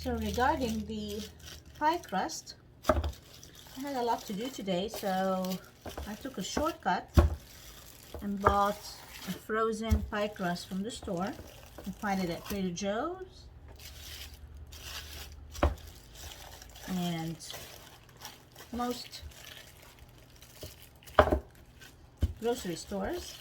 So regarding the pie crust, I had a lot to do today, so I took a shortcut and bought a frozen pie crust from the store. You can find it at Trader Joe's and most grocery stores.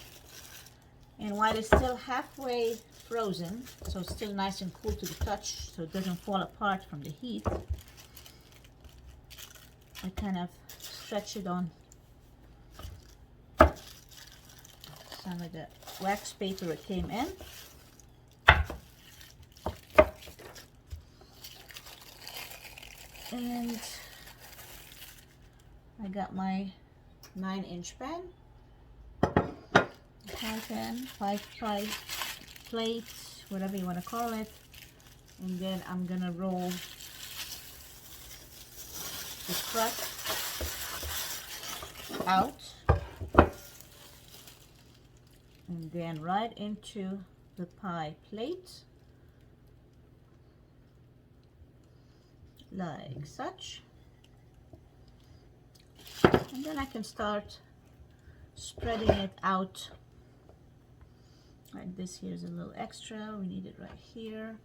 And while it's still halfway frozen, so it's still nice and cool to the touch, so it doesn't fall apart from the heat, I kind of stretch it on some of the wax paper it came in. And I got my 9-inch pan, pie pan, pie plate, whatever you want to call it. And then I'm gonna roll the crust out and then right into the pie plate like such, and then I can start spreading it out like this. Here's a little extra, we need it right here.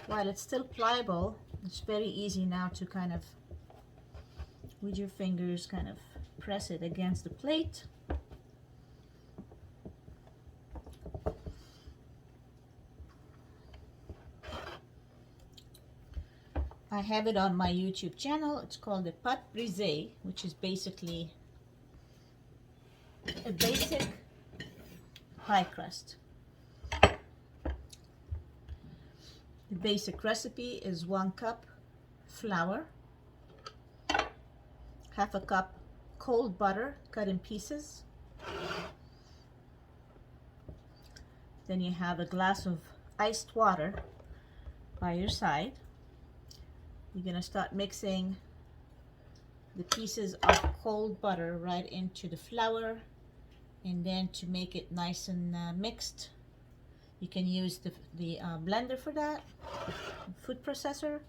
While it's still pliable, it's very easy now to kind of with your fingers kind of press it against the plate. I have it on my YouTube channel. It's called the pâte brisée, which is basically a basic pie crust. The basic recipe is 1 cup flour, half a cup cold butter cut in pieces, then you have a glass of iced water by your side. You're going to start mixing the pieces of cold butter right into the flour, and then to make it nice and mixed, you can use the blender for that, food processor.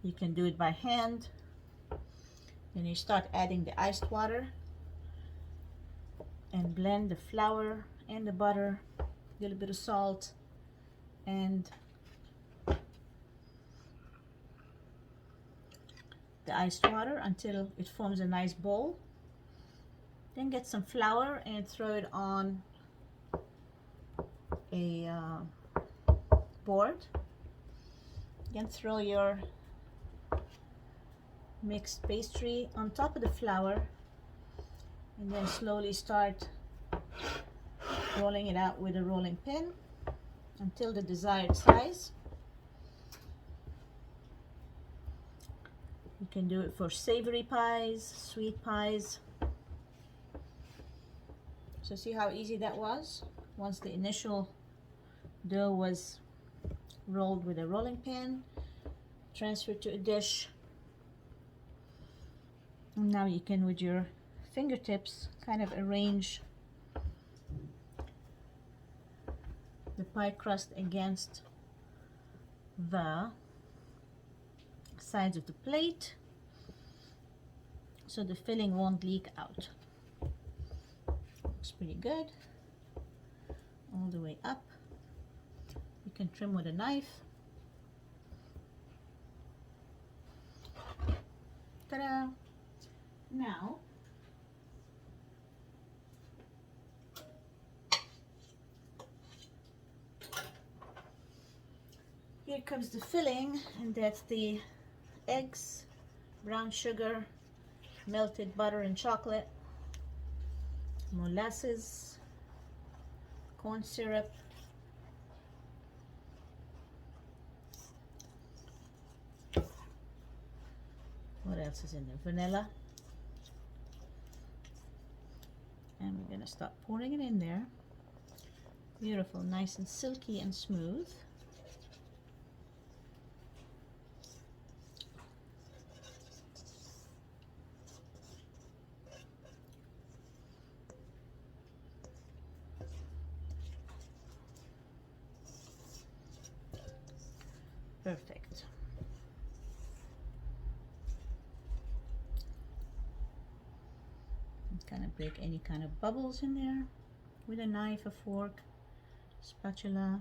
You can do it by hand. Then you start adding the iced water and blend the flour and the butter, a little bit of salt, and the iced water until it forms a nice bowl. Then get some flour and throw it on a board. Then throw your mixed pastry on top of the flour, and then slowly start rolling it out with a rolling pin until the desired size. You can do it for savory pies, sweet pies. So see how easy that was? Once the initial dough was rolled with a rolling pin, transfer to a dish. And now you can, with your fingertips, kind of arrange the pie crust against the sides of the plate so the filling won't leak out. Looks pretty good. All the way up. You can trim with a knife. Ta-da! Now here comes the filling, and that's the eggs, brown sugar, melted butter and chocolate, molasses, corn syrup, what else is in there? Vanilla. And we're going to start pouring it in there. Beautiful, nice and silky and smooth. Perfect. kind of break any kind of bubbles in there with a knife, a fork, spatula.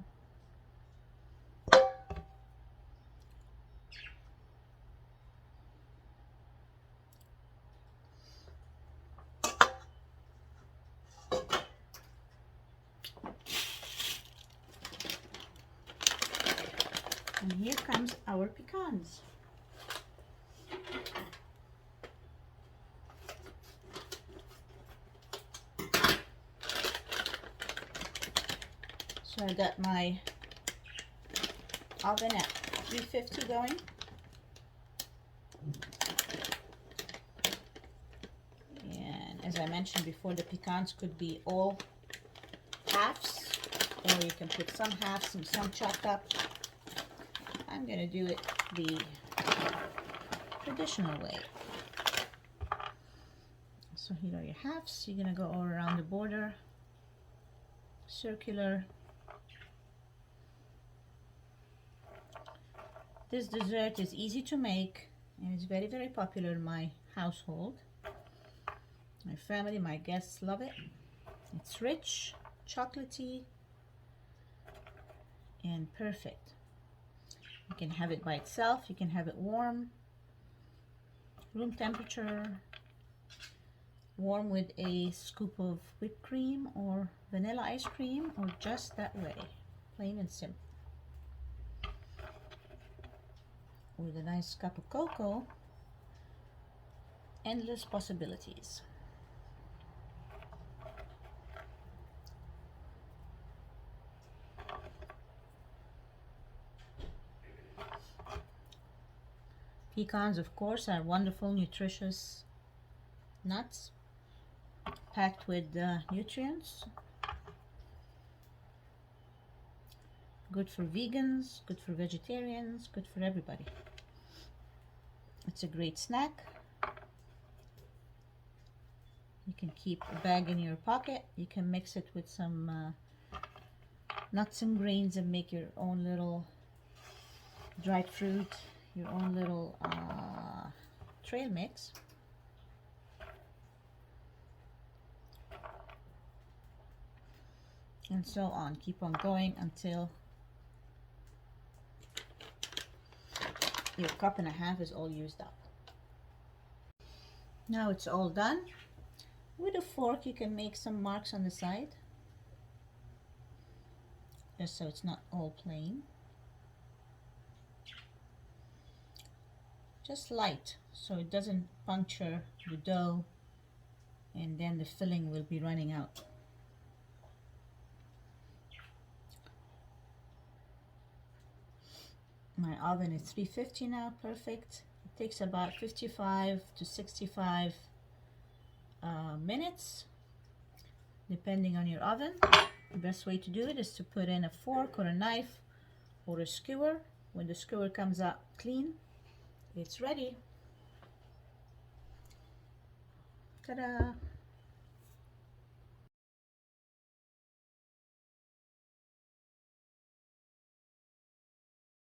And here comes our pecans. So I got my oven at 350 going. And as I mentioned before, the pecans could be all halves, or you can put some halves and some chopped up. I'm going to do it the traditional way. So here are your halves. You're going to go all around the border, circular. This dessert is easy to make and it's very, very popular in my household. My family, my guests love it. It's rich, chocolatey, and perfect. You can have it by itself, you can have it warm, room temperature, warm with a scoop of whipped cream or vanilla ice cream, or just that way, plain and simple. With a nice cup of cocoa, endless possibilities. Pecans, of course, are wonderful, nutritious nuts, packed with nutrients. Good for vegans, good for vegetarians, good for everybody. It's a great snack. You can keep a bag in your pocket. You can mix it with some nuts and grains and make your own little dried fruit, your own little trail mix. And so on. Keep on going until your cup and a half is all used up. Now it's all done. With a fork you can make some marks on the side, just so it's not all plain. Just light, so it doesn't puncture the dough and then the filling will be running out. My oven is 350 now, perfect. It takes about 55 to 65 minutes, depending on your oven. The best way to do it is to put in a fork or a knife or a skewer. When the skewer comes out clean, it's ready. Ta-da!